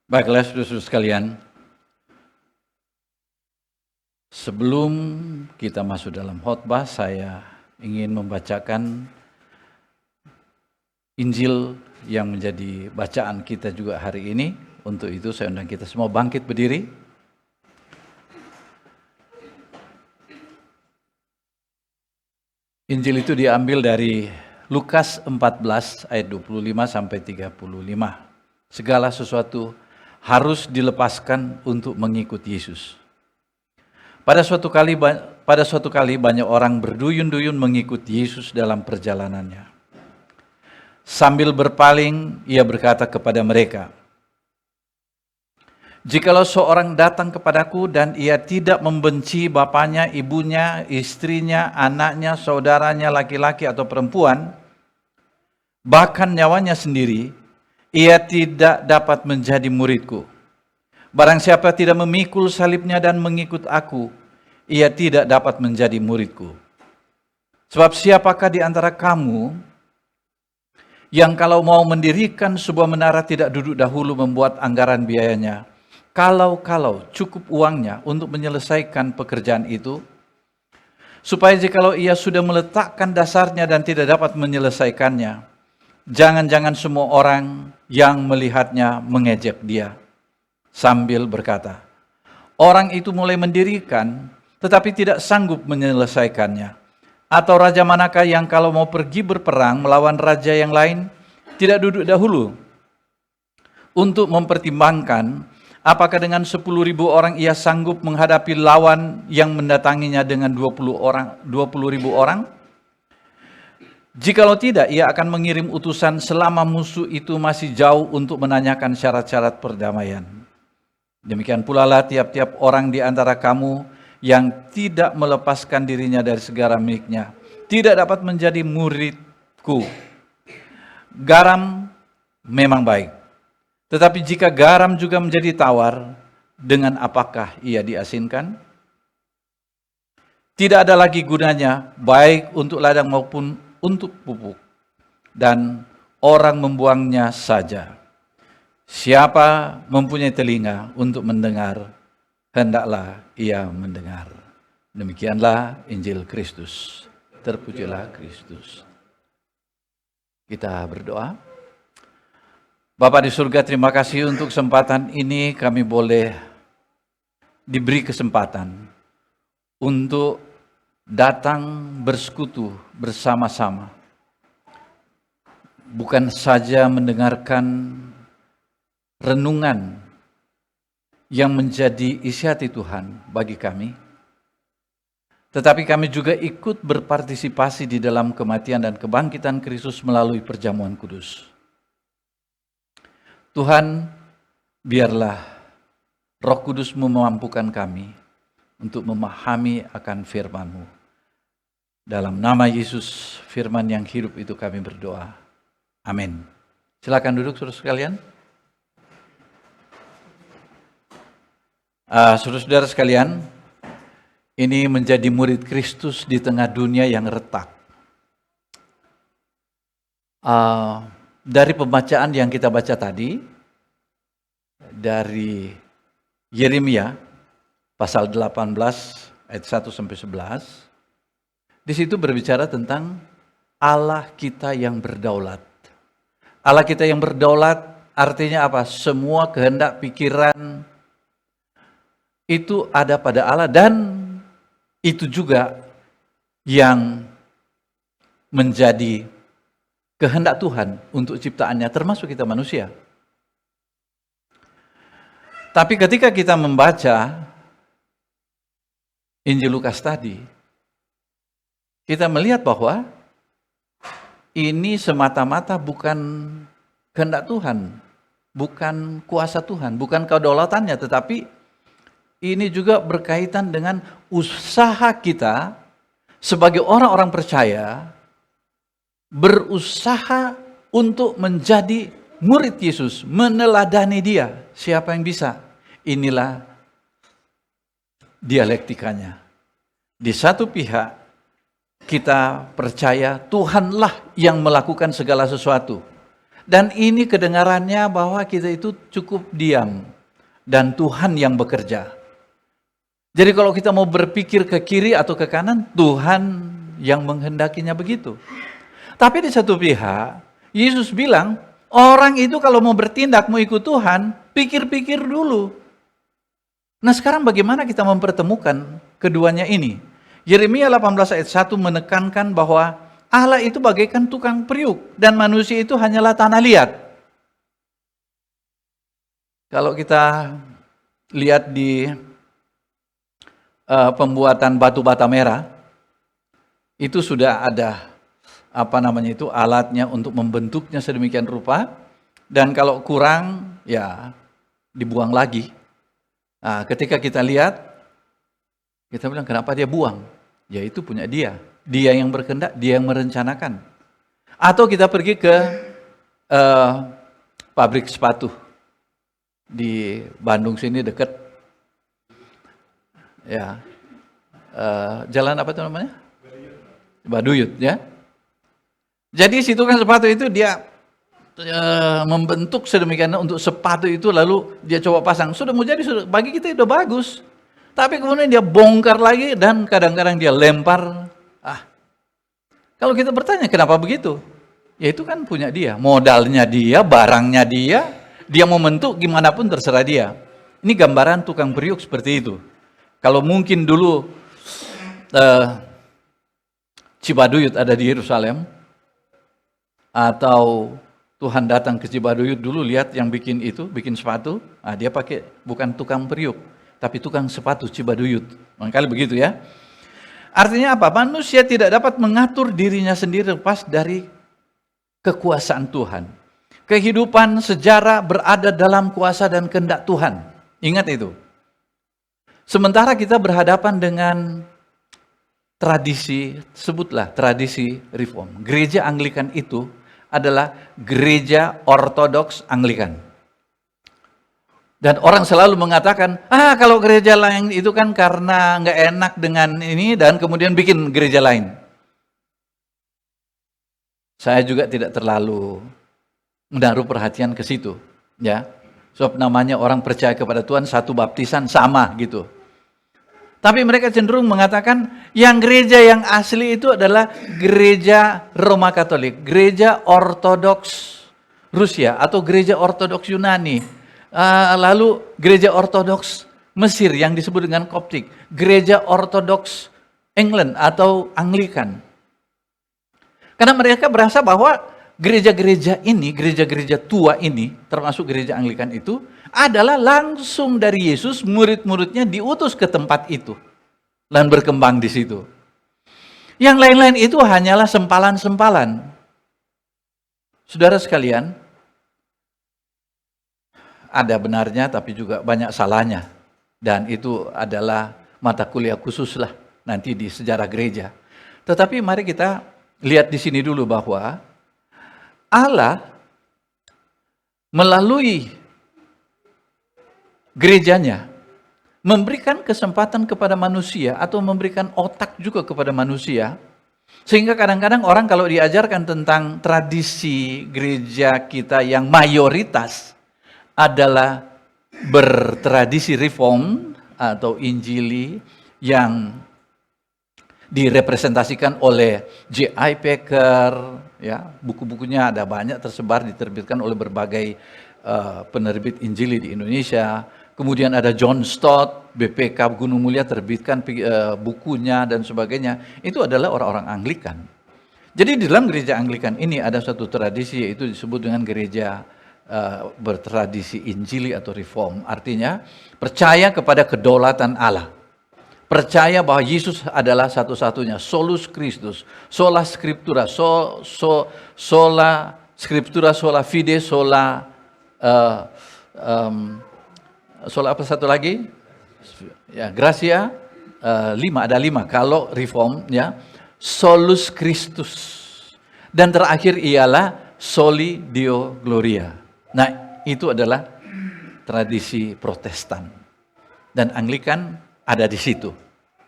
Baiklah, saudara-saudara sekalian, sebelum kita masuk dalam khotbah, saya ingin membacakan Injil yang menjadi bacaan kita juga hari ini. Untuk itu saya undang kita semua bangkit berdiri. Injil itu diambil dari Lukas 14 ayat 25 sampai 35. Segala sesuatu harus dilepaskan untuk mengikut Yesus. Pada suatu kali banyak orang berduyun-duyun mengikut Yesus dalam perjalanannya. Sambil berpaling, ia berkata kepada mereka, "Jikalau seorang datang kepadaku dan ia tidak membenci bapaknya, ibunya, istrinya, anaknya, saudaranya laki-laki atau perempuan, bahkan nyawanya sendiri, ia tidak dapat menjadi muridku. Barang siapa tidak memikul salibnya dan mengikut aku, ia tidak dapat menjadi muridku. Sebab siapakah di antara kamu yang kalau mau mendirikan sebuah menara tidak duduk dahulu membuat anggaran biayanya, kalau cukup uangnya untuk menyelesaikan pekerjaan itu, supaya jikalau ia sudah meletakkan dasarnya dan tidak dapat menyelesaikannya, jangan-jangan semua orang yang melihatnya mengejek dia, sambil berkata, orang itu mulai mendirikan, tetapi tidak sanggup menyelesaikannya. Atau raja manakah yang kalau mau pergi berperang melawan raja yang lain, tidak duduk dahulu untuk mempertimbangkan apakah dengan 10.000 orang ia sanggup menghadapi lawan yang mendatanginya dengan 20.000 orang? Jikalau tidak, ia akan mengirim utusan selama musuh itu masih jauh untuk menanyakan syarat-syarat perdamaian. Demikian pula lah tiap-tiap orang di antara kamu yang tidak melepaskan dirinya dari segala miliknya tidak dapat menjadi muridku. Garam memang baik, tetapi jika garam juga menjadi tawar, dengan apakah ia diasinkan? Tidak ada lagi gunanya, baik untuk ladang maupun untuk pupuk, dan orang membuangnya saja. Siapa mempunyai telinga untuk mendengar, hendaklah ia mendengar." Demikianlah Injil Kristus. Terpujilah Kristus. Kita berdoa. Bapa di surga, terima kasih untuk kesempatan ini kami boleh diberi kesempatan untuk datang bersekutu bersama-sama. Bukan saja mendengarkan renungan yang menjadi isi hati Tuhan bagi kami, tetapi kami juga ikut berpartisipasi di dalam kematian dan kebangkitan Kristus melalui perjamuan kudus. Tuhan, biarlah Roh Kudus-Mu memampukan kami untuk memahami akan firman-Mu. Dalam nama Yesus, firman yang hidup itu kami berdoa. Amin. Silakan duduk saudara sekalian. Saudara-saudara sekalian, ini menjadi murid Kristus di tengah dunia yang retak. Dari pembacaan yang kita baca tadi, dari Yeremia pasal 18 ayat 1 sampai 11, di situ berbicara tentang Allah kita yang berdaulat. Allah kita yang berdaulat artinya apa? Semua kehendak pikiran itu ada pada Allah, dan itu juga yang menjadi kehendak Tuhan untuk ciptaannya, termasuk kita manusia. Tapi ketika kita membaca Injil Lukas tadi, kita melihat bahwa ini semata-mata bukan kehendak Tuhan, bukan kuasa Tuhan, bukan kedaulatannya, tetapi ini juga berkaitan dengan usaha kita sebagai orang-orang percaya berusaha untuk menjadi murid Yesus, meneladani Dia. Siapa yang bisa? Inilah dialektikanya. Di satu pihak kita percaya Tuhanlah yang melakukan segala sesuatu, Dan ini kedengarannya bahwa kita itu cukup diam dan Tuhan yang bekerja. Jadi kalau kita mau berpikir ke kiri atau ke kanan, Tuhan yang menghendakinya begitu. Tapi di satu pihak, Yesus bilang, orang itu kalau mau bertindak, mau ikut Tuhan, pikir-pikir dulu. Nah sekarang bagaimana kita mempertemukan keduanya ini? Yeremia 18 ayat 1 menekankan bahwa Allah itu bagaikan tukang periuk dan manusia itu hanyalah tanah liat. Kalau kita lihat di pembuatan batu bata merah, itu sudah ada alatnya untuk membentuknya sedemikian rupa, dan kalau kurang ya dibuang lagi. Nah, ketika kita lihat, kita bilang kenapa dia buang? Ya itu punya dia. Dia yang berkehendak, dia yang merencanakan. Atau kita pergi ke pabrik sepatu di Bandung sini dekat, ya jalan apa itu namanya? Baduyut, ya. Jadi situ kan sepatu itu dia membentuk sedemikian untuk sepatu itu, lalu dia coba pasang. Sudah mau jadi, sudah bagi kita udah bagus. Tapi kemudian dia bongkar lagi dan kadang-kadang dia lempar. Kalau kita bertanya kenapa begitu? Ya itu kan punya dia, modalnya dia, barangnya dia, dia mau bentuk gimana pun terserah dia. Ini gambaran tukang periuk seperti itu. Kalau mungkin dulu Cibaduyut ada di Yerusalem, atau Tuhan datang ke Cibaduyut dulu, lihat yang bikin itu, bikin sepatu, dia pakai bukan tukang periuk, tapi tukang sepatu Cibaduyut. Makanya begitu ya. Artinya apa? Manusia tidak dapat mengatur dirinya sendiri lepas dari kekuasaan Tuhan. Kehidupan sejarah berada dalam kuasa dan kehendak Tuhan. Ingat itu. Sementara kita berhadapan dengan tradisi, sebutlah tradisi reform. Gereja Anglikan itu adalah gereja ortodoks Anglikan. Dan orang selalu mengatakan, kalau gereja lain itu kan karena nggak enak dengan ini, dan kemudian bikin gereja lain. Saya juga tidak terlalu menaruh perhatian ke situ, ya. Sebab namanya orang percaya kepada Tuhan, satu baptisan sama gitu. Tapi mereka cenderung mengatakan yang gereja yang asli itu adalah gereja Roma Katolik, gereja Ortodoks Rusia atau gereja Ortodoks Yunani. Lalu gereja Ortodoks Mesir yang disebut dengan Koptik, gereja Ortodoks England atau Anglikan. Karena mereka berasa bahwa gereja-gereja ini, gereja-gereja tua ini, termasuk gereja Anglikan itu, adalah langsung dari Yesus, murid-muridnya diutus ke tempat itu dan berkembang di situ. Yang lain-lain itu hanyalah sempalan-sempalan. Saudara sekalian, ada benarnya tapi juga banyak salahnya. Dan itu adalah mata kuliah khusus lah nanti di sejarah gereja. Tetapi mari kita lihat di sini dulu bahwa Allah melalui gerejanya memberikan kesempatan kepada manusia atau memberikan otak juga kepada manusia. Sehingga kadang-kadang orang kalau diajarkan tentang tradisi gereja kita yang mayoritas adalah bertradisi reform atau injili yang direpresentasikan oleh J.I. Packer, ya, buku-bukunya ada banyak tersebar, diterbitkan oleh berbagai penerbit injili di Indonesia. Kemudian ada John Stott, BPK Gunung Mulia terbitkan bukunya dan sebagainya. Itu adalah orang-orang Anglikan. Jadi di dalam gereja Anglikan ini ada satu tradisi, yaitu disebut dengan gereja bertradisi injili atau reform. Artinya percaya kepada kedaulatan Allah, percaya bahwa Yesus adalah satu-satunya, solus Christus, sola scriptura, sola scriptura, sola fide, sola apa satu lagi? Ya, gracia, 5, ada 5 kalau reform, ya. Solus Christus. Dan terakhir ialah soli Deo Gloria. Nah, itu adalah tradisi Protestan. Dan Anglikan ada di situ.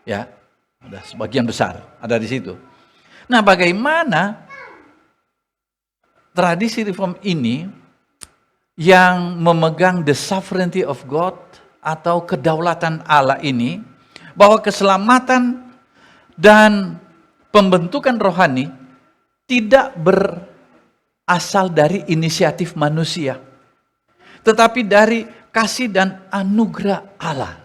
Ya, ada sebagian besar ada di situ. Nah, bagaimana tradisi reform ini yang memegang the sovereignty of God atau kedaulatan Allah ini, bahwa keselamatan dan pembentukan rohani tidak berasal dari inisiatif manusia, tetapi dari kasih dan anugerah Allah.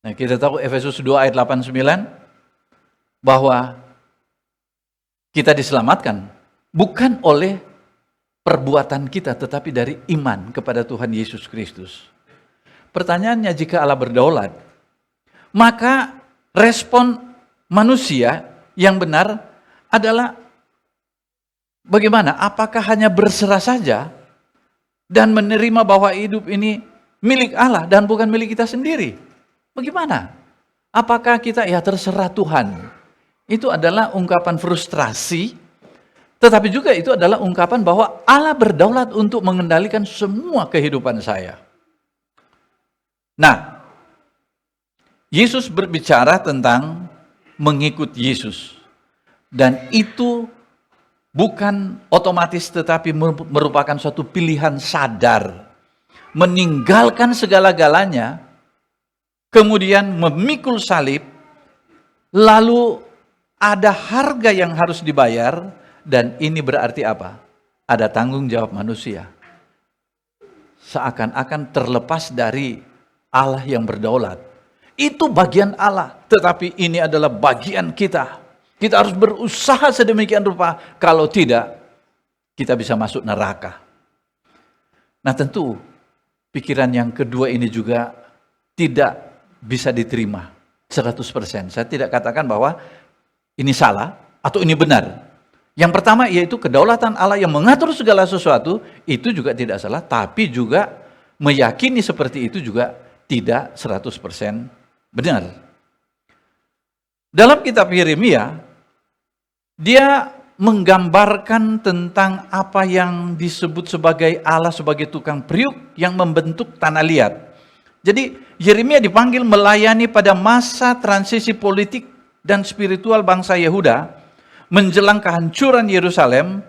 Nah, kita tahu Efesus 2 ayat 8-9 bahwa kita diselamatkan bukan oleh perbuatan kita, tetapi dari iman kepada Tuhan Yesus Kristus. Pertanyaannya, jika Allah berdaulat, maka respon manusia yang benar adalah bagaimana? Apakah hanya berserah saja dan menerima bahwa hidup ini milik Allah dan bukan milik kita sendiri? Bagaimana? Apakah kita ya terserah Tuhan? Itu adalah ungkapan frustrasi, tetapi juga itu adalah ungkapan bahwa Allah berdaulat untuk mengendalikan semua kehidupan saya. Nah, Yesus berbicara tentang mengikut Yesus. Dan itu bukan otomatis, tetapi merupakan suatu pilihan sadar. Meninggalkan segala-galanya, kemudian memikul salib, lalu ada harga yang harus dibayar, dan ini berarti apa? Ada tanggung jawab manusia. Seakan-akan terlepas dari Allah yang berdaulat. Itu bagian Allah, tetapi ini adalah bagian kita. Kita harus berusaha sedemikian rupa, kalau tidak, kita bisa masuk neraka. Nah, tentu pikiran yang kedua ini juga tidak bisa diterima 100%. Saya tidak katakan bahwa ini salah atau ini benar. Yang pertama yaitu kedaulatan Allah yang mengatur segala sesuatu, itu juga tidak salah, tapi juga meyakini seperti itu juga tidak 100% benar. Dalam kitab Yeremia, dia menggambarkan tentang apa yang disebut sebagai Allah sebagai tukang periuk yang membentuk tanah liat. Jadi Yeremia dipanggil melayani pada masa transisi politik dan spiritual bangsa Yehuda menjelang kehancuran Yerusalem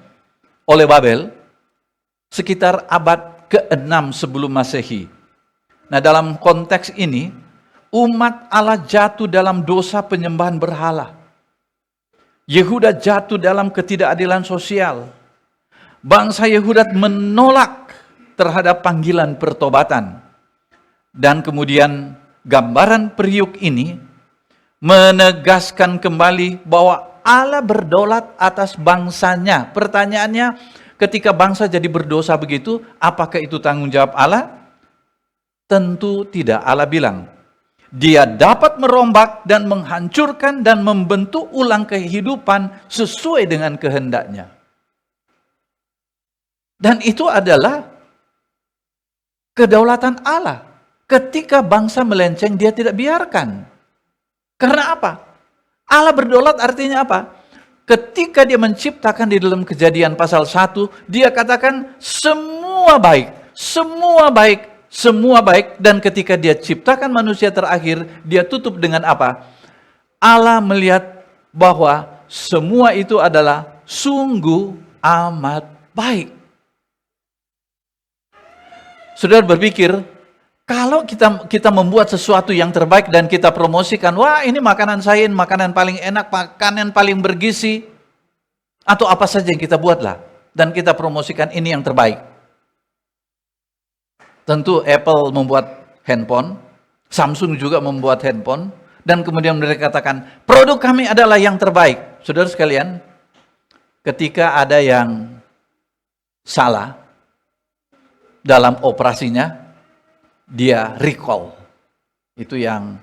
oleh Babel sekitar abad ke-6 sebelum Masehi. Nah, dalam konteks ini umat Allah jatuh dalam dosa penyembahan berhala. Yehuda jatuh dalam ketidakadilan sosial. Bangsa Yehuda menolak terhadap panggilan pertobatan. Dan kemudian gambaran periuk ini menegaskan kembali bahwa Allah berdaulat atas bangsanya. Pertanyaannya, ketika bangsa jadi berdosa begitu, apakah itu tanggung jawab Allah? Tentu tidak. Allah bilang, Dia dapat merombak dan menghancurkan dan membentuk ulang kehidupan sesuai dengan kehendaknya. Dan itu adalah kedaulatan Allah. Ketika bangsa melenceng, Dia tidak biarkan. Karena apa? Allah berdaulat artinya apa? Ketika Dia menciptakan di dalam Kejadian pasal 1, Dia katakan semua baik, semua baik, semua baik, dan ketika Dia ciptakan manusia terakhir, Dia tutup dengan apa? Allah melihat bahwa semua itu adalah sungguh amat baik. Saudara berpikir, kalau kita membuat sesuatu yang terbaik dan kita promosikan, wah ini makanan saya, makanan paling enak, makanan paling bergizi, atau apa saja yang kita buatlah, dan kita promosikan ini yang terbaik. Tentu Apple membuat handphone, Samsung juga membuat handphone, dan kemudian mereka katakan, produk kami adalah yang terbaik. Saudara sekalian, ketika ada yang salah dalam operasinya, dia recall. Itu yang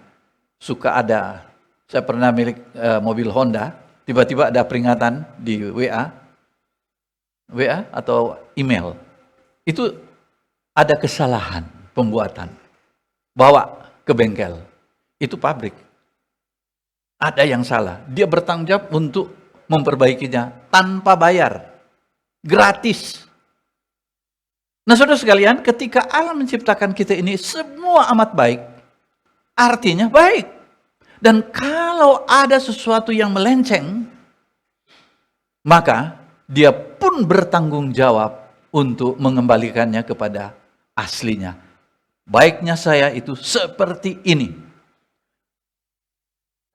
suka ada. Saya pernah milik mobil Honda, tiba-tiba ada peringatan di WA atau email. Itu ada kesalahan pembuatan, bawa ke bengkel, itu pabrik. Ada yang salah, dia bertanggung jawab untuk memperbaikinya tanpa bayar, gratis. Nah, saudara sekalian, ketika Allah menciptakan kita ini semua amat baik, artinya baik. Dan kalau ada sesuatu yang melenceng, maka Dia pun pun bertanggung jawab untuk mengembalikannya kepada aslinya. Baiknya saya itu seperti ini.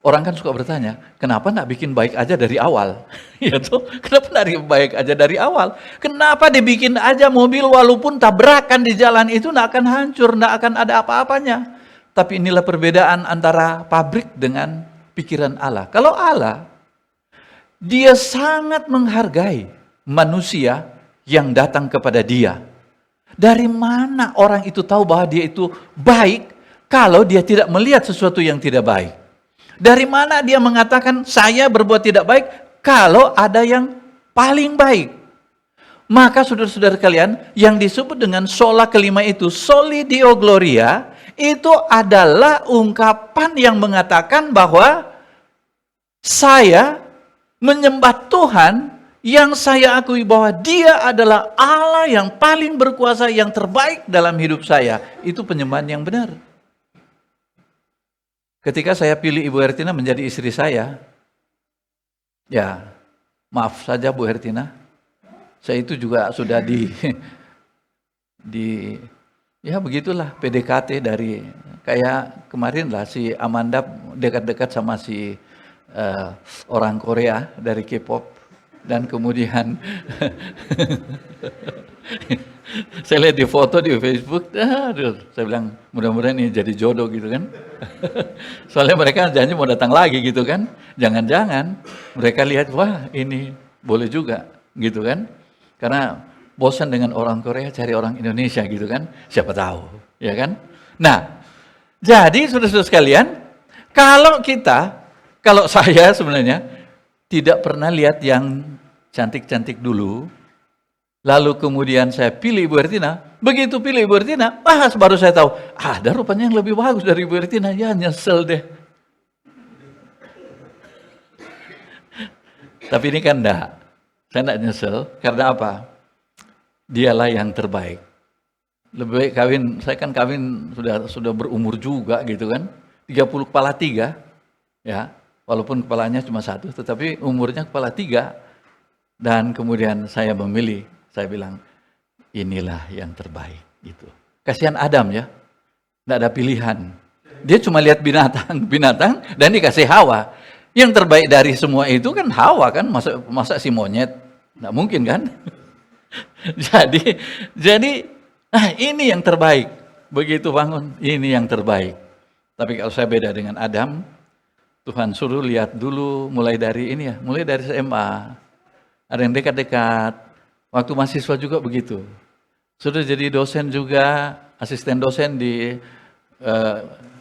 Orang kan suka bertanya, kenapa enggak bikin baik aja dari awal? Ya tuh, kenapa enggak baik aja dari awal? Kenapa dibikin aja mobil walaupun tabrakan di jalan itu enggak akan hancur, enggak akan ada apa-apanya. Tapi inilah perbedaan antara pabrik dengan pikiran Allah. Kalau Allah, dia sangat menghargai manusia yang datang kepada dia. Dari mana orang itu tahu bahwa dia itu baik kalau dia tidak melihat sesuatu yang tidak baik? Dari mana dia mengatakan saya berbuat tidak baik kalau ada yang paling baik? Maka saudara-saudara kalian, yang disebut dengan sola kelima itu, soli deo gloria, itu adalah ungkapan yang mengatakan bahwa saya menyembah Tuhan yang saya akui bahwa dia adalah Allah yang paling berkuasa, yang terbaik dalam hidup saya. Itu penyembahan yang benar. Ketika saya pilih Ibu Hertina menjadi istri saya, ya maaf saja Bu Hertina, saya itu juga sudah ya begitulah PDKT dari kayak kemarin lah si Amanda dekat-dekat sama si orang Korea dari K-pop, dan kemudian saya lihat di foto di Facebook, aduh, saya bilang mudah-mudahan ini jadi jodoh gitu kan. Soalnya mereka janji mau datang lagi gitu kan. Jangan-jangan mereka lihat, wah ini boleh juga gitu kan. Karena bosan dengan orang Korea cari orang Indonesia gitu kan. Siapa tahu, ya kan. Nah, jadi saudara-saudara sekalian, kalau saya sebenarnya tidak pernah lihat yang cantik-cantik dulu, lalu kemudian saya pilih Ibu Hertina. Begitu pilih Ibu Hertina, baru saya tahu, ada rupanya yang lebih bagus dari Ibu Hertina. Ya nyesel deh. Tapi ini kan enggak. Saya enggak nyesel, karena apa? Dialah yang terbaik. Lebih baik kawin, saya kan kawin sudah berumur juga gitu kan. 30 kepala 3, ya. Walaupun kepalanya cuma 1, tetapi umurnya kepala 3. Dan kemudian saya memilih, saya bilang, inilah yang terbaik. Gitu. Kasihan Adam ya, tidak ada pilihan. Dia cuma lihat binatang dan dikasih Hawa. Yang terbaik dari semua itu kan Hawa kan, masa si monyet? Tidak mungkin kan? Jadi, ini yang terbaik. Begitu bangun, ini yang terbaik. Tapi kalau saya beda dengan Adam, Tuhan suruh lihat dulu mulai dari SMA. Ada yang dekat-dekat. Waktu mahasiswa juga begitu. Sudah jadi dosen juga, asisten dosen di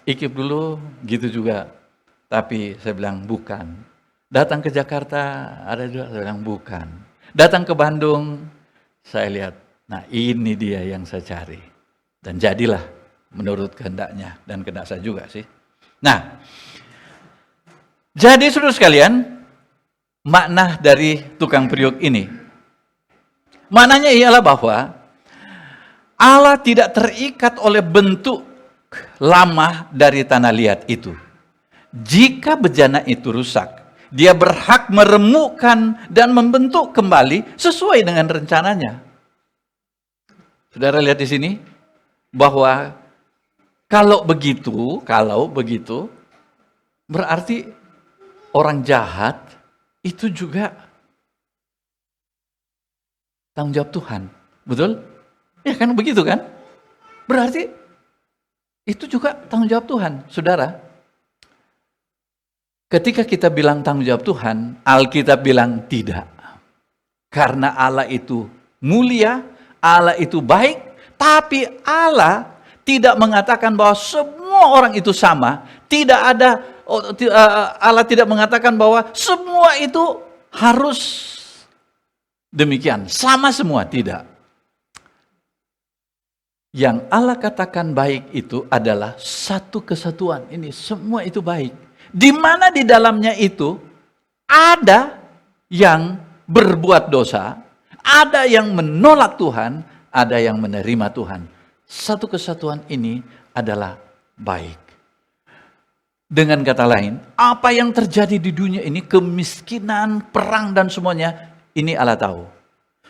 IKIP dulu, gitu juga. Tapi saya bilang bukan. Datang ke Jakarta, ada juga saya bilang bukan. Datang ke Bandung, saya lihat, nah ini dia yang saya cari. Dan jadilah menurut kehendaknya, dan kehendak saya juga sih. Nah, jadi saudara sekalian, makna dari tukang periuk ini, maknanya ialah bahwa Allah tidak terikat oleh bentuk lama dari tanah liat itu. Jika bejana itu rusak, dia berhak meremukkan dan membentuk kembali sesuai dengan rencananya. Saudara lihat di sini bahwa kalau begitu berarti orang jahat itu juga tanggung jawab Tuhan. Betul? Ya kan begitu kan? Berarti itu juga tanggung jawab Tuhan, saudara. Ketika kita bilang tanggung jawab Tuhan, Alkitab bilang tidak. Karena Allah itu mulia, Allah itu baik, tapi Allah tidak mengatakan bahwa semua orang itu sama. Allah tidak mengatakan bahwa semua itu harus demikian, sama semua, tidak. Yang Allah katakan baik itu adalah satu kesatuan. Ini semua itu baik. Di mana di dalamnya itu ada yang berbuat dosa, ada yang menolak Tuhan, ada yang menerima Tuhan. Satu kesatuan ini adalah baik. Dengan kata lain, apa yang terjadi di dunia ini, kemiskinan, perang dan semuanya, ini Allah tahu.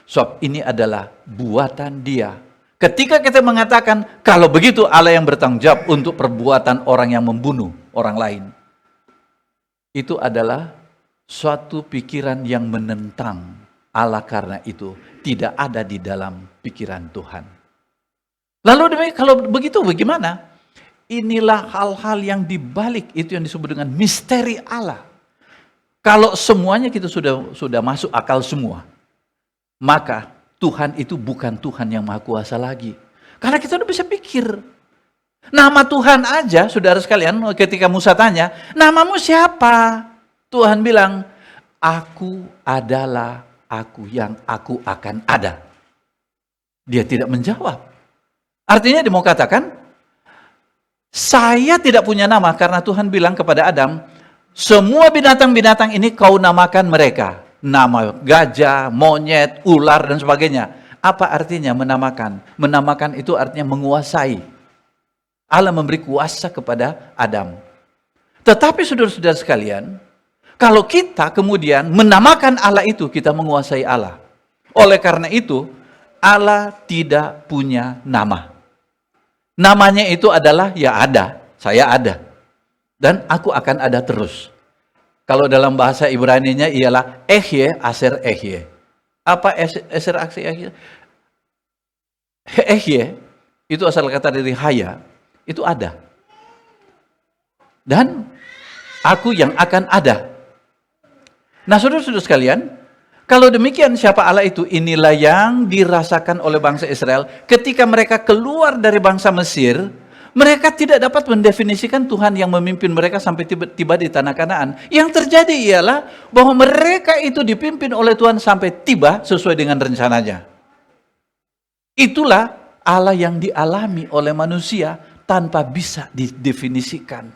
Sebab ini adalah buatan Dia. Ketika kita mengatakan, kalau begitu Allah yang bertanggung jawab untuk perbuatan orang yang membunuh orang lain, itu adalah suatu pikiran yang menentang Allah, karena itu tidak ada di dalam pikiran Tuhan. Lalu kalau begitu bagaimana? Inilah hal-hal yang dibalik itu yang disebut dengan misteri Allah. Kalau semuanya kita sudah masuk akal semua, maka Tuhan itu bukan Tuhan yang Maha Kuasa lagi. Karena kita udah bisa pikir. Nama Tuhan aja, saudara sekalian, ketika Musa tanya, namamu siapa? Tuhan bilang, aku adalah aku yang aku akan ada. Dia tidak menjawab. Artinya dia mau katakan, saya tidak punya nama, karena Tuhan bilang kepada Adam, semua binatang-binatang ini kau namakan mereka. Nama gajah, monyet, ular, dan sebagainya. Apa artinya menamakan? Menamakan itu artinya menguasai. Allah memberi kuasa kepada Adam. Tetapi saudara-saudara sekalian, kalau kita kemudian menamakan Allah itu, kita menguasai Allah. Oleh karena itu, Allah tidak punya nama. Namanya itu adalah ya ada, saya ada. Dan aku akan ada terus. Kalau dalam bahasa Ibrani-nya ialah Ehye, Aser Ehye. Apa Aser Ehye? Ehye, itu asal kata dari Haya, itu ada. Dan aku yang akan ada. Nah saudara-saudara sekalian, kalau demikian siapa Allah itu? Inilah yang dirasakan oleh bangsa Israel ketika mereka keluar dari bangsa Mesir. Mereka tidak dapat mendefinisikan Tuhan yang memimpin mereka sampai tiba di tanah Kanaan. Yang terjadi ialah bahwa mereka itu dipimpin oleh Tuhan sampai tiba sesuai dengan rencananya. Itulah Allah yang dialami oleh manusia tanpa bisa didefinisikan.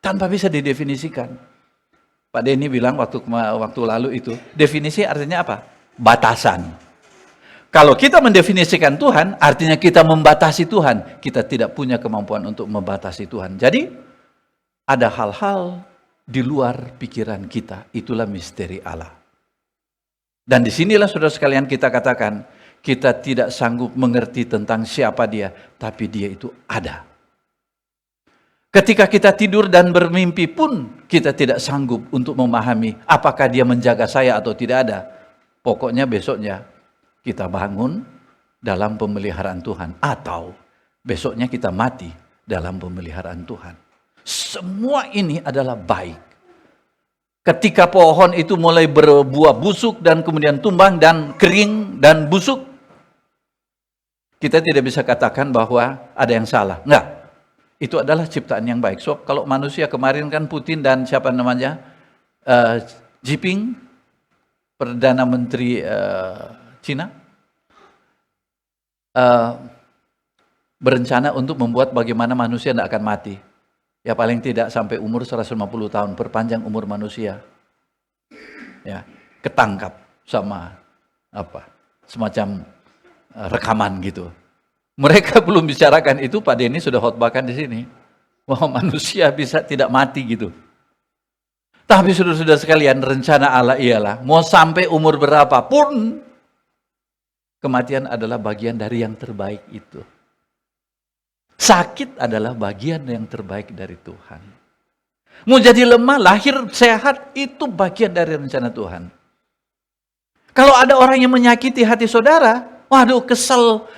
Tanpa bisa didefinisikan. Pak Denny bilang waktu lalu itu, definisi artinya apa? Batasan. Kalau kita mendefinisikan Tuhan, artinya kita membatasi Tuhan. Kita tidak punya kemampuan untuk membatasi Tuhan. Jadi, ada hal-hal di luar pikiran kita. Itulah misteri Allah. Dan disinilah saudara sekalian kita katakan, kita tidak sanggup mengerti tentang siapa Dia, tapi Dia itu ada. Ketika kita tidur dan bermimpi pun, kita tidak sanggup untuk memahami apakah Dia menjaga saya atau tidak ada. Pokoknya besoknya, kita bangun dalam pemeliharaan Tuhan. Atau besoknya kita mati dalam pemeliharaan Tuhan. Semua ini adalah baik. Ketika pohon itu mulai berbuah busuk dan kemudian tumbang dan kering dan busuk, kita tidak bisa katakan bahwa ada yang salah. Enggak. Itu adalah ciptaan yang baik. So, kalau manusia kemarin kan Putin dan siapa namanya? Jinping, Perdana Menteri Cina, berencana untuk membuat bagaimana manusia tidak akan mati. Ya paling tidak sampai umur 150 tahun, perpanjang umur manusia. Ya, ketangkap sama semacam rekaman gitu. Mereka belum bicarakan itu, Pak Denny sudah khotbahkan di sini. Bahwa manusia bisa tidak mati gitu. Tapi saudara-saudara sekalian, rencana Allah ialah mau sampai umur berapapun, kematian adalah bagian dari yang terbaik itu. Sakit adalah bagian yang terbaik dari Tuhan. Mau jadi lemah, lahir sehat, itu bagian dari rencana Tuhan. Kalau ada orang yang menyakiti hati saudara, waduh kesel.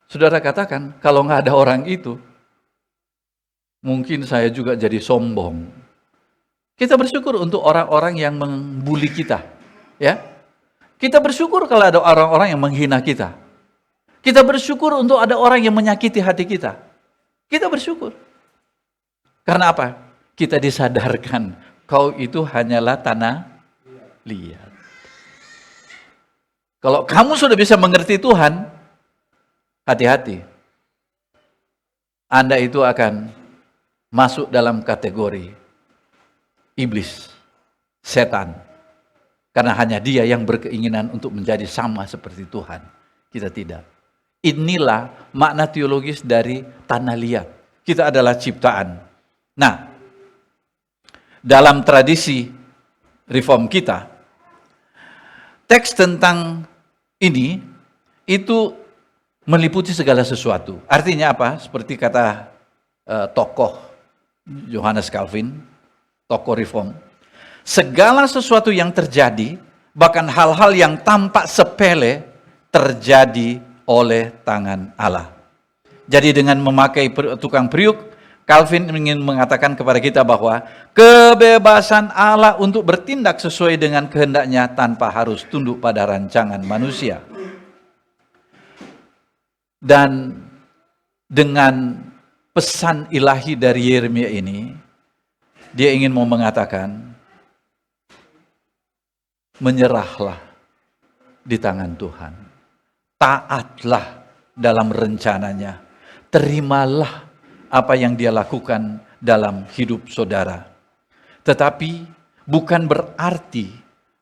Saudara katakan, kalau nggak ada orang itu, mungkin saya juga jadi sombong. Kita bersyukur untuk orang-orang yang membuli kita. Ya, kita bersyukur kalau ada orang-orang yang menghina kita. Kita bersyukur untuk ada orang yang menyakiti hati kita. Kita bersyukur. Karena apa? Kita disadarkan, kau itu hanyalah tanah liat. Kalau kamu sudah bisa mengerti Tuhan, hati-hati. Anda itu akan masuk dalam kategori iblis, setan. Karena hanya dia yang berkeinginan untuk menjadi sama seperti Tuhan. Kita tidak. Inilah makna teologis dari tanah liat. Kita adalah ciptaan. Nah, dalam tradisi reform kita, teks tentang ini itu meliputi segala sesuatu. Artinya apa? Seperti kata tokoh Johannes Calvin, tokoh reform. Segala sesuatu yang terjadi, bahkan hal-hal yang tampak sepele, terjadi oleh tangan Allah. Jadi dengan memakai tukang periuk, Calvin ingin mengatakan kepada kita bahwa kebebasan Allah untuk bertindak sesuai dengan kehendaknya tanpa harus tunduk pada rancangan manusia. Dan dengan pesan ilahi dari Yeremia ini, dia ingin mau mengatakan, menyerahlah di tangan Tuhan. Taatlah dalam rencananya. Terimalah apa yang dia lakukan dalam hidup saudara. Tetapi bukan berarti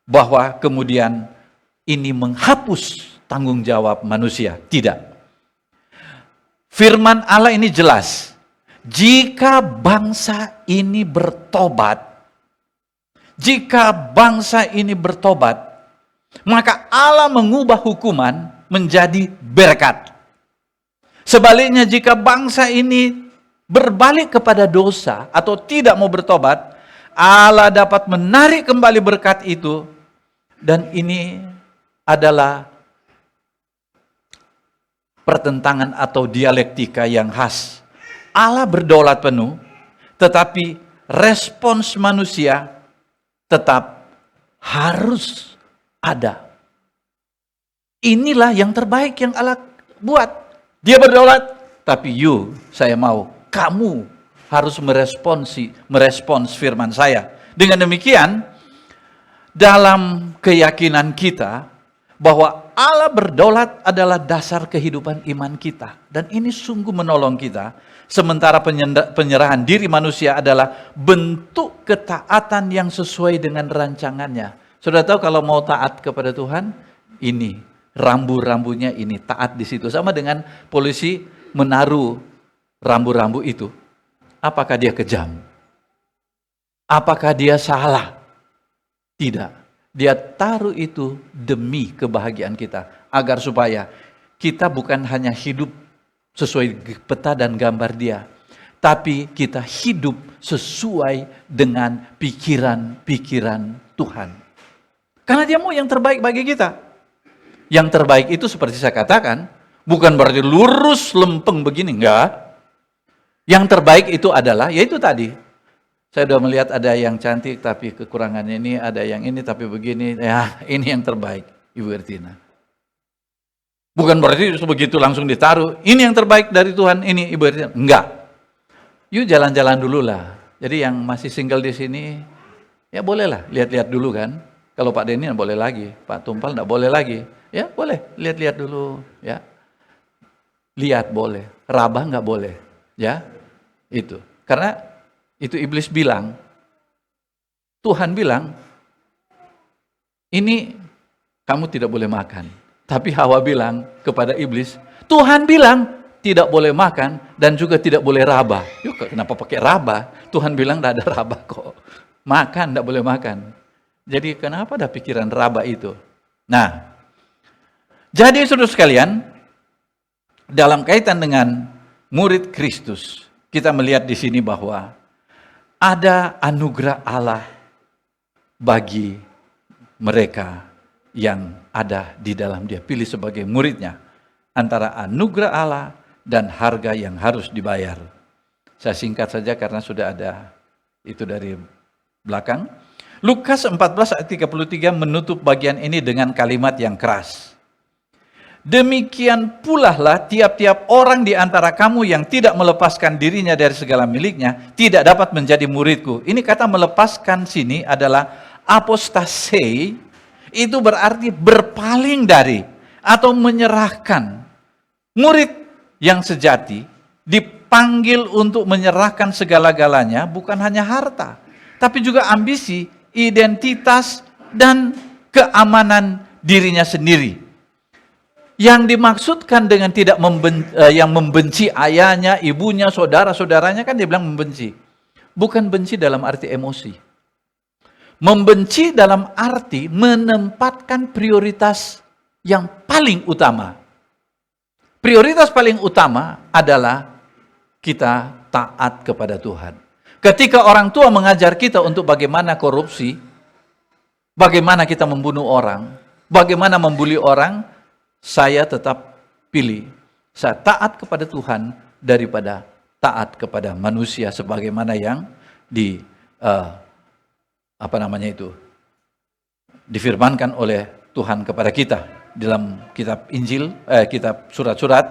bahwa kemudian ini menghapus tanggung jawab manusia. Tidak. Firman Allah ini jelas. Jika bangsa ini bertobat, maka Allah mengubah hukuman menjadi berkat. Sebaliknya jika bangsa ini berbalik kepada dosa atau tidak mau bertobat, Allah dapat menarik kembali berkat itu, dan ini adalah pertentangan atau dialektika yang khas. Allah berdaulat penuh, tetapi respons manusia tetap harus ada. Inilah yang terbaik yang Allah buat. Dia berdaulat, tapi saya mau, kamu harus merespons firman saya. Dengan demikian, dalam keyakinan kita bahwa Allah berdaulat adalah dasar kehidupan iman kita. Dan ini sungguh menolong kita. Sementara penyerahan diri manusia adalah bentuk ketaatan yang sesuai dengan rancangannya. Sudah tahu kalau mau taat kepada Tuhan, ini rambu-rambunya ini, taat di situ. Sama dengan polisi menaruh rambu-rambu itu. Apakah dia kejam? Apakah dia salah? Tidak. Dia taruh itu demi kebahagiaan kita. Agar supaya kita bukan hanya hidup sesuai peta dan gambar dia, tapi kita hidup sesuai dengan pikiran-pikiran Tuhan. Karena dia mau yang terbaik bagi kita. Yang terbaik itu seperti saya katakan, bukan berarti lurus lempeng begini, enggak. Yang terbaik itu adalah, yaitu tadi, saya sudah melihat ada yang cantik tapi kekurangannya ini, ada yang ini tapi begini, ya ini yang terbaik, Ibu Ertina. Bukan berarti begitu langsung ditaruh, ini yang terbaik dari Tuhan, ini Ibu Ertina. Enggak. Yuk jalan-jalan dulu lah. Jadi yang masih single di sini, ya bolehlah lihat-lihat dulu kan. Kalau Pak Denny tidak boleh lagi, Pak Tumpal tidak boleh lagi. Ya boleh, lihat-lihat dulu. Ya, lihat boleh, rabah nggak boleh. Ya, itu. Karena itu iblis bilang, Tuhan bilang, ini kamu tidak boleh makan. Tapi Hawa bilang kepada iblis, Tuhan bilang tidak boleh makan dan juga tidak boleh rabah. Yuk, kenapa pakai rabah? Tuhan bilang tidak ada rabah kok. Makan, tidak boleh makan. Jadi kenapa ada pikiran rabah itu? Nah, jadi saudara sekalian, dalam kaitan dengan murid Kristus, kita melihat di sini bahwa ada anugerah Allah bagi mereka yang ada di dalam dia, pilih sebagai muridnya. Antara anugerah Allah dan harga yang harus dibayar. Saya singkat saja karena sudah ada itu dari belakang. Lukas 14 ayat 33 menutup bagian ini dengan kalimat yang keras. Demikian pula lah tiap-tiap orang di antara kamu yang tidak melepaskan dirinya dari segala miliknya tidak dapat menjadi muridku. Ini kata melepaskan sini adalah apostase, itu berarti berpaling dari atau menyerahkan. Murid yang sejati dipanggil untuk menyerahkan segala-galanya, bukan hanya harta, tapi juga ambisi, identitas, dan keamanan dirinya sendiri. Yang dimaksudkan dengan tidak yang membenci ayahnya, ibunya, saudara-saudaranya, kan dia bilang membenci. Bukan benci dalam arti emosi. Membenci dalam arti menempatkan prioritas yang paling utama. Prioritas paling utama adalah kita taat kepada Tuhan. Ketika orang tua mengajar kita untuk bagaimana korupsi, bagaimana kita membunuh orang, bagaimana membuli orang, saya tetap pilih. Saya taat kepada Tuhan daripada taat kepada manusia sebagaimana yang difirmankan oleh Tuhan kepada kita dalam kitab Injil, kitab surat-surat.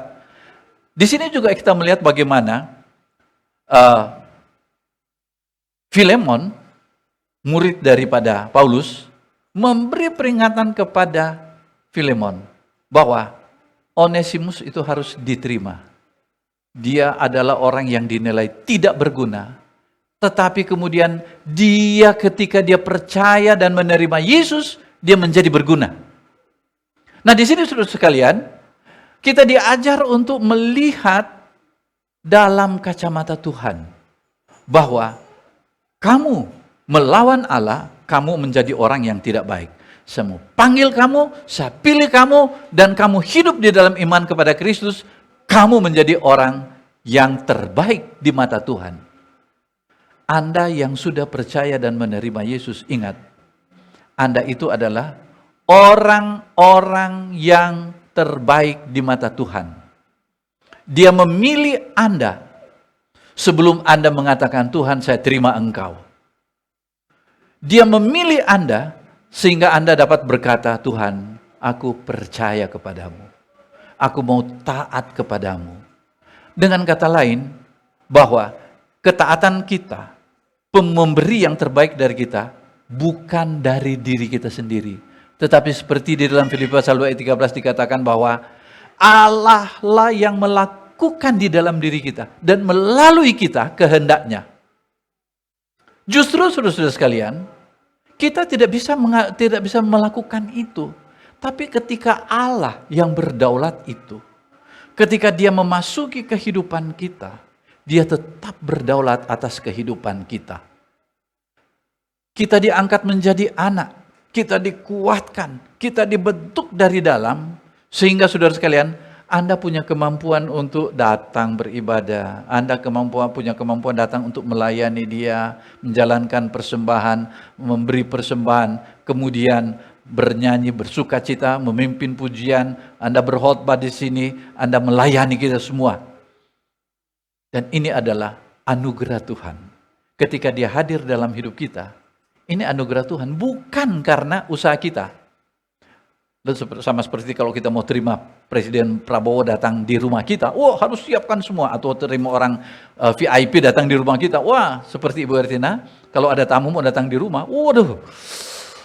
Di sini juga kita melihat bagaimana Filemon, murid daripada Paulus, memberi peringatan kepada Filemon bahwa Onesimus itu harus diterima. Dia adalah orang yang dinilai tidak berguna, tetapi kemudian dia ketika dia percaya dan menerima Yesus, dia menjadi berguna. Nah, di sini saudara sekalian, kita diajar untuk melihat dalam kacamata Tuhan bahwa kamu melawan Allah, kamu menjadi orang yang tidak baik. Saya mau panggil kamu, saya pilih kamu, dan kamu hidup di dalam iman kepada Kristus, kamu menjadi orang yang terbaik di mata Tuhan. Anda yang sudah percaya dan menerima Yesus, ingat, Anda itu adalah orang-orang yang terbaik di mata Tuhan. Dia memilih Anda sebelum Anda mengatakan, Tuhan saya terima Engkau. Dia memilih Anda sehingga Anda dapat berkata, Tuhan, aku percaya kepadamu. Aku mau taat kepadamu. Dengan kata lain, bahwa ketaatan kita, pemberi yang terbaik dari kita, bukan dari diri kita sendiri. Tetapi seperti di dalam Filipi pasal 2 ayat 13 dikatakan bahwa Allah lah yang melakukan di dalam diri kita dan melalui kita kehendaknya. Justru saudara-saudara sekalian, kita tidak bisa melakukan itu. Tapi ketika Allah yang berdaulat itu, ketika dia memasuki kehidupan kita, dia tetap berdaulat atas kehidupan kita. Kita diangkat menjadi anak, kita dikuatkan, kita dibentuk dari dalam, sehingga saudara sekalian, Anda punya kemampuan untuk datang beribadah, Anda punya kemampuan datang untuk melayani Dia, menjalankan persembahan, memberi persembahan, kemudian bernyanyi, bersukacita, memimpin pujian, Anda berkhotbah di sini, Anda melayani kita semua. Dan ini adalah anugerah Tuhan. Ketika Dia hadir dalam hidup kita, ini anugerah Tuhan, bukan karena usaha kita. Sama seperti kalau kita mau terima Presiden Prabowo datang di rumah kita, wah harus siapkan semua. Atau terima orang VIP datang di rumah kita, wah seperti Ibu Ertina, kalau ada tamu mau datang di rumah, waduh,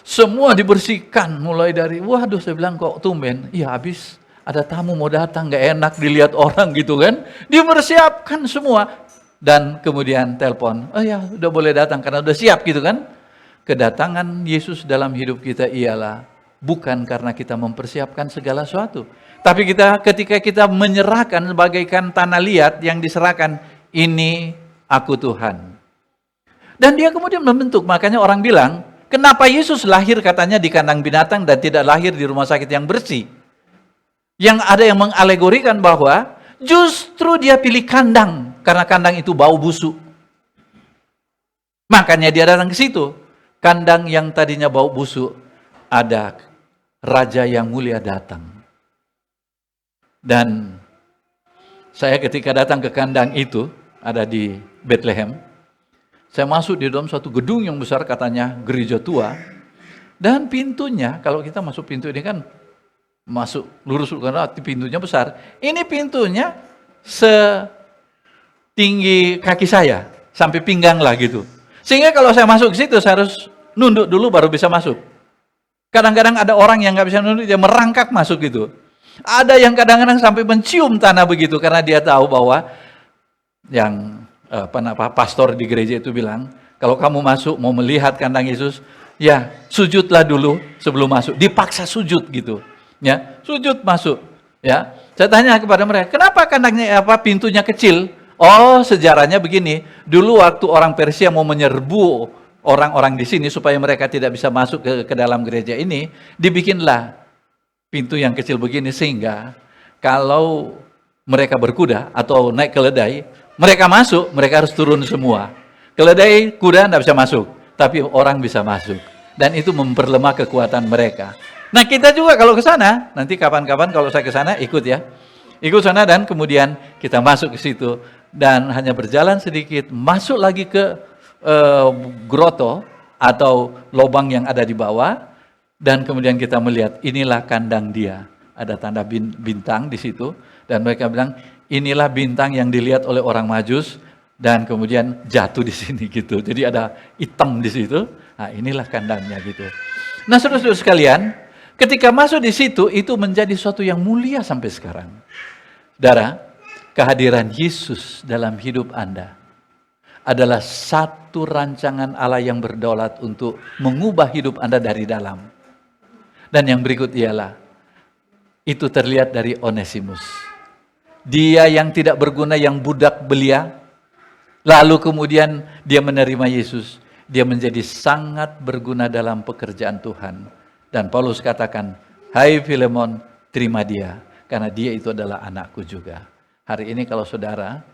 semua dibersihkan. Mulai dari, waduh saya bilang kok tumben, iya habis ada tamu mau datang, gak enak dilihat orang gitu kan. Dipersiapkan semua. Dan kemudian telepon, oh ya udah boleh datang karena udah siap gitu kan. Kedatangan Yesus dalam hidup kita ialah bukan karena kita mempersiapkan segala sesuatu. Tapi ketika kita menyerahkan bagaikan tanah liat yang diserahkan, ini aku Tuhan. Dan Dia kemudian membentuk. Makanya orang bilang, kenapa Yesus lahir katanya di kandang binatang dan tidak lahir di rumah sakit yang bersih? Yang ada yang mengalegorikan bahwa justru Dia pilih kandang karena kandang itu bau busuk. Makanya Dia datang ke situ. Kandang yang tadinya bau busuk, ada Raja yang mulia datang. Dan saya ketika datang ke kandang itu, ada di Bethlehem, saya masuk di dalam suatu gedung yang besar, katanya gereja tua. Dan pintunya, kalau kita masuk pintu ini kan, masuk lurus karena pintunya besar. Ini pintunya setinggi kaki saya, sampai pinggang lah gitu. Sehingga kalau saya masuk ke situ, saya harus nunduk dulu baru bisa masuk. Kadang-kadang ada orang yang nggak bisa nunduk, dia merangkak masuk gitu. Ada yang kadang-kadang sampai mencium tanah begitu, karena dia tahu bahwa yang pastor di gereja itu bilang, kalau kamu masuk mau melihat kandang Yesus, ya sujudlah dulu sebelum masuk. Dipaksa sujud gitu, ya sujud masuk. Ya, saya tanya kepada mereka, kenapa kandangnya pintunya kecil? Oh, sejarahnya begini. Dulu waktu orang Persia mau menyerbu orang-orang di sini supaya mereka tidak bisa masuk ke dalam gereja ini, dibikinlah pintu yang kecil begini, sehingga kalau mereka berkuda atau naik keledai, mereka masuk, mereka harus turun semua. Keledai, kuda tidak bisa masuk, tapi orang bisa masuk. Dan itu memperlemah kekuatan mereka. Nah, kita juga kalau ke sana, nanti kapan-kapan kalau saya ke sana ikut ya. Ikut sana dan kemudian kita masuk ke situ dan hanya berjalan sedikit, masuk lagi ke groto atau lubang yang ada di bawah, dan kemudian kita melihat inilah kandang dia. Ada tanda bintang di situ, dan mereka bilang inilah bintang yang dilihat oleh orang Majus dan kemudian jatuh di sini gitu. Jadi ada hitam di situ. Nah, inilah kandangnya gitu. Nah, saudara-saudara sekalian, ketika masuk di situ itu menjadi suatu yang mulia sampai sekarang. Saudara, kehadiran Yesus dalam hidup Anda adalah satu rancangan Allah yang berdaulat untuk mengubah hidup Anda dari dalam. Dan yang berikut ialah, itu terlihat dari Onesimus. Dia yang tidak berguna, yang budak belia, lalu kemudian dia menerima Yesus. Dia menjadi sangat berguna dalam pekerjaan Tuhan. Dan Paulus katakan, hai Filemon, terima dia, karena dia itu adalah anakku juga. Hari ini kalau saudara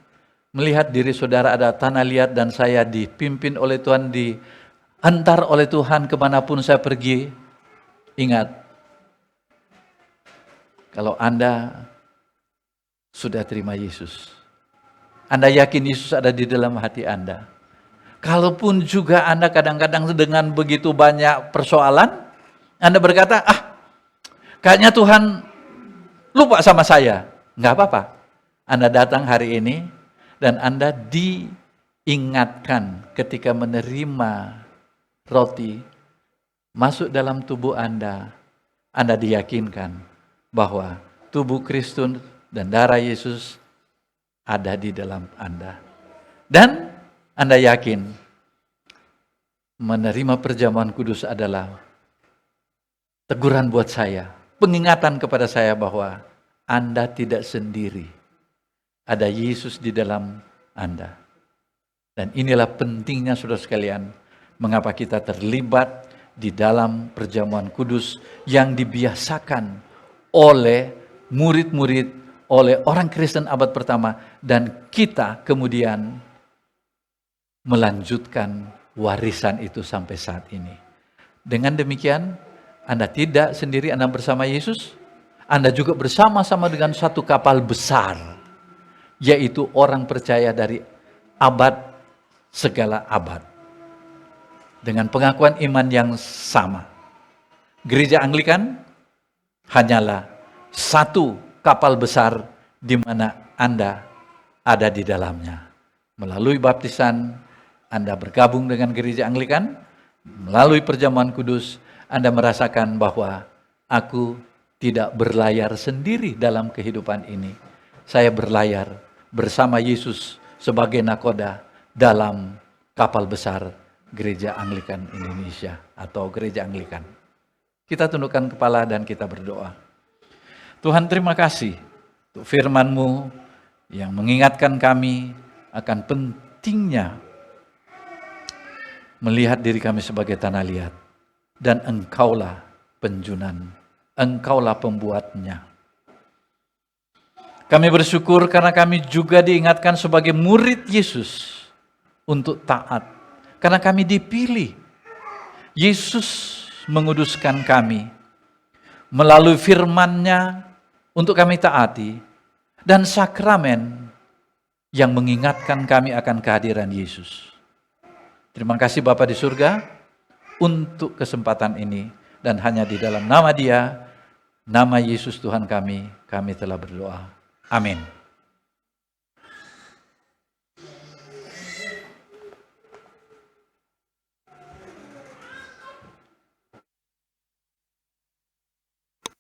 melihat diri saudara ada tanah liat dan saya dipimpin oleh Tuhan, diantar oleh Tuhan kemanapun saya pergi, ingat, kalau Anda sudah terima Yesus, Anda yakin Yesus ada di dalam hati Anda. Kalaupun juga Anda kadang-kadang dengan begitu banyak persoalan, Anda berkata, kayaknya Tuhan lupa sama saya. Enggak apa-apa. Anda datang hari ini, dan Anda diingatkan ketika menerima roti masuk dalam tubuh Anda diyakinkan bahwa tubuh Kristus dan darah Yesus ada di dalam Anda. Dan Anda yakin menerima perjamuan kudus adalah teguran buat saya, pengingatan kepada saya bahwa Anda tidak sendiri. Ada Yesus di dalam Anda. Dan inilah pentingnya saudara sekalian, mengapa kita terlibat di dalam perjamuan kudus yang dibiasakan oleh murid-murid, oleh orang Kristen abad pertama, dan kita kemudian melanjutkan warisan itu sampai saat ini. Dengan demikian, Anda tidak sendiri, Anda bersama Yesus, Anda juga bersama-sama dengan satu kapal besar, yaitu orang percaya dari abad segala abad. Dengan pengakuan iman yang sama. Gereja Anglikan hanyalah satu kapal besar di mana Anda ada di dalamnya. Melalui baptisan, Anda bergabung dengan gereja Anglikan. Melalui perjamuan kudus, Anda merasakan bahwa aku tidak berlayar sendiri dalam kehidupan ini. Saya berlayar bersama Yesus sebagai nakoda dalam kapal besar Gereja Anglikan Indonesia atau Gereja Anglikan. Kita tundukkan kepala dan kita berdoa. Tuhan, terima kasih untuk firman-Mu yang mengingatkan kami akan pentingnya melihat diri kami sebagai tanah liat. Dan Engkaulah penjunan, Engkaulah pembuatnya. Kami bersyukur karena kami juga diingatkan sebagai murid Yesus untuk taat. Karena kami dipilih. Yesus menguduskan kami melalui firman-Nya untuk kami taati. Dan sakramen yang mengingatkan kami akan kehadiran Yesus. Terima kasih Bapa di surga untuk kesempatan ini. Dan hanya di dalam nama Dia, nama Yesus Tuhan kami telah berdoa. Amin.